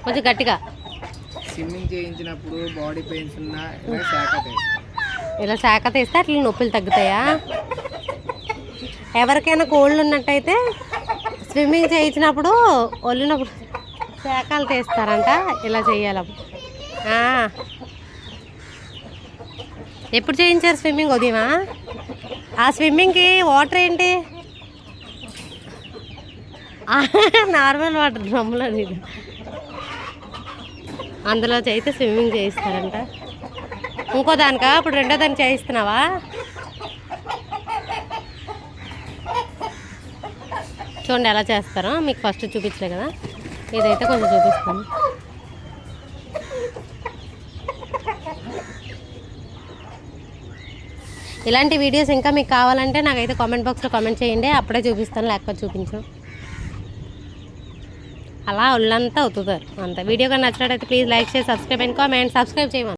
కొంచెం గట్టిగా swimming చేయించినప్పుడు body pains ఉన్నా ఇలా శాఖ తీస్తే అట్లా నొప్పులు తగ్గుతాయా? ఎవరికైనా కోల్డ్ ఉన్నట్టయితే స్విమ్మింగ్ చేయించినప్పుడు ఒళ్ళినప్పుడు శాఖలు తీస్తారంట. ఇలా చెయ్యాలి. ఎప్పుడు చేయించారు స్విమ్మింగ్? ఉదయమా? ఆ స్విమ్మింగ్కి వాటర్ ఏంటి? నార్మల్ వాటర్ డ్రమ్ములో నీళ్ళు, అందులో చేయితే స్విమ్మింగ్ చేయిస్తారంట. ఇంకో దానికా? ఇప్పుడు రెండో దాన్ని చేయిస్తున్నావా? చూడండి ఎలా చేస్తారో. మీకు ఫస్ట్ చూపించలే కదా, ఇదైతే కొంచెం చూపిస్తాను. ఇలాంటి వీడియోస్ ఇంకా మీకు కావాలంటే నాకైతే కామెంట్ బాక్స్లో కామెంట్ చేయండి. అప్పుడే చూపిస్తాను, లేకపోతే చూపించు. అలా ఒళ్ళంతా అవుతారు అంత. వీడియో కానీ నచ్చినట్టయితే ప్లీజ్ లైక్ చేసి సబ్స్క్రైబ్ అండ్ కామెంట్. సబ్స్క్రైబ్ చేయమని.